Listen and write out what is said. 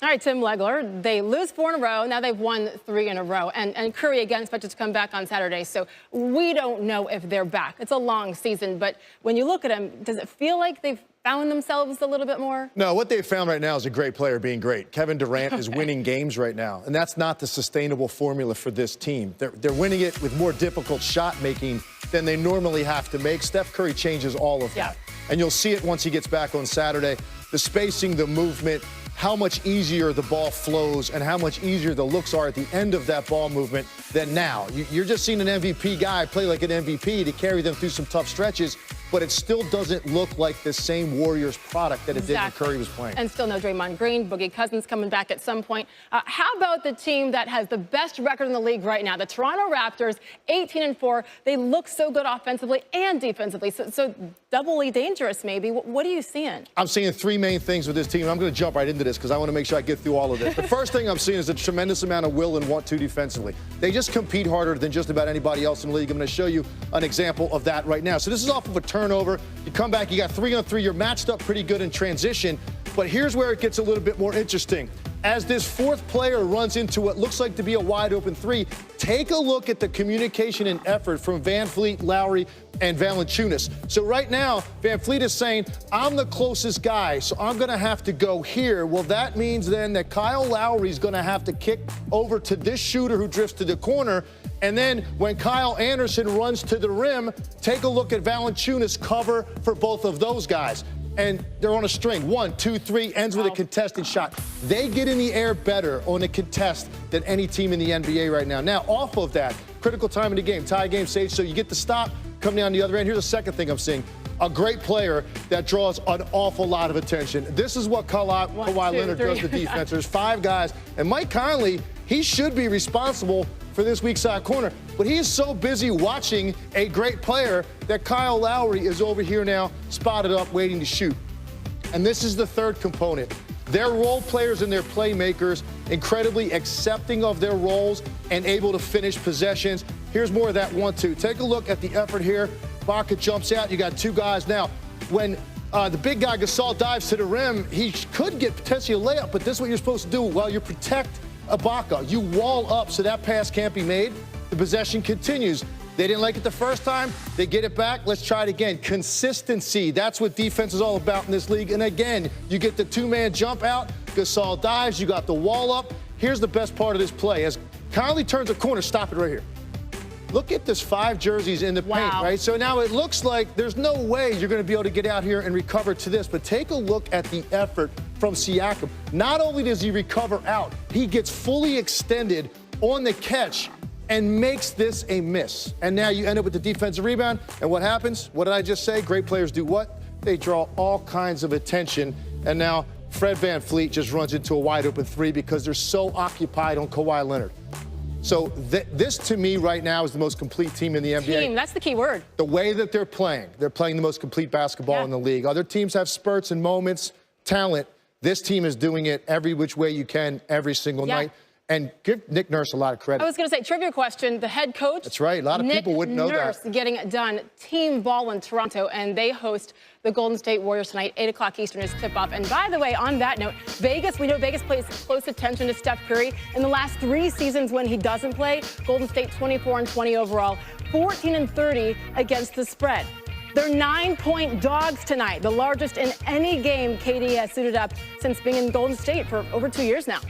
All right, Tim Legler, they lose 4 in a row. Now they've won 3 in a row. And Curry, again, expected to come back on Saturday. So we don't know if they're back. It's a long season. But when you look at them, does it feel like they've found themselves a little bit more? No, what they've found right now is a great player being great. Kevin Durant is winning games right now. And that's not the sustainable formula for this team. They're winning it with more difficult shot making than they normally have to make. Steph Curry changes all of that. And you'll see it once he gets back on Saturday. The spacing, the movement, how much easier the ball flows and how much easier the looks are at the end of that ball movement than now. You're just seeing an MVP guy play like an MVP to carry them through some tough stretches, but it still doesn't look like the same Warriors product that it did when Curry was playing. And still no Draymond Green, Boogie Cousins coming back at some point. How about the team that has the best record in the league right now, the Toronto Raptors, 18-4. They look so good offensively and defensively, so doubly dangerous maybe. What are you seeing? I'm seeing 3 main things with this team. I'm going to jump right into this because I want to make sure I get through all of this. The first thing I'm seeing is a tremendous amount of will and want to defensively. They just compete harder than just about anybody else in the league. I'm going to show you an example of that right now. So this is off of a turnover. You come back, you got 3-on-3. You're matched up pretty good in transition. But here's where it gets a little bit more interesting. As this 4th player runs into what looks like to be a wide open 3, take a look at the communication and effort from Van Fleet, Lowry, and Valanciunas. So right now, Van Fleet is saying, I'm the closest guy, so I'm going to have to go here. Well, that means then that Kyle Lowry is going to have to kick over to this shooter who drifts to the corner. And then when Kyle Anderson runs to the rim, take a look at Valanciunas' cover for both of those guys. And they're on a string. 1, 2, 3, ends with a contested shot. They get in the air better on a contest than any team in the NBA right now. Now, off of that, critical time in the game, tie game stage, so you get the stop, come down the other end. Here's the second thing I'm seeing. A great player that draws an awful lot of attention. This is what Kawhi Leonard does to defense. There's 5 guys. And Mike Conley, he should be responsible for this weak side corner. But he is so busy watching a great player that Kyle Lowry is over here now, spotted up, waiting to shoot. And this is the third component. Their role players and their playmakers, incredibly accepting of their roles and able to finish possessions. Here's more of that 1-2. Take a look at the effort here. Baca jumps out. You got 2 guys now. When the big guy Gasol dives to the rim, he could get potentially a layup, but this is what you're supposed to do while you protect Ibaka. You wall up so that pass can't be made. The possession continues. They didn't like it the first time. They get it back. Let's try it again. Consistency. That's what defense is all about in this league. And again, you get the 2-man jump out. Gasol dives. You got the wall up. Here's the best part of this play. As Conley turns a corner, stop it right here. Look at this 5 jerseys in the paint, right? So now it looks like there's no way you're going to be able to get out here and recover to this. But take a look at the effort from Siakam. Not only does he recover out, he gets fully extended on the catch and makes this a miss. And now you end up with the defensive rebound. And what happens? What did I just say? Great players do what? They draw all kinds of attention. And now Fred VanVleet just runs into a wide open 3 because they're so occupied on Kawhi Leonard. So this, to me, right now is the most complete team in the NBA. Team, that's the key word. The way that they're playing the most complete basketball in the league. Other teams have spurts and moments, talent. This team is doing it every which way you can, every single night. And give Nick Nurse a lot of credit. I was going to say, trivia question, the head coach. That's right. A lot of people wouldn't know that. Nick Nurse getting it done. Team ball in Toronto, and they host the Golden State Warriors tonight. 8 o'clock Eastern is tip-off. And by the way, on that note, Vegas, we know Vegas pays close attention to Steph Curry. In the last 3 seasons when he doesn't play, Golden State 24-20 overall, 14-30 against the spread. They're 9-point dogs tonight, the largest in any game KD has suited up since being in Golden State for over 2 years now.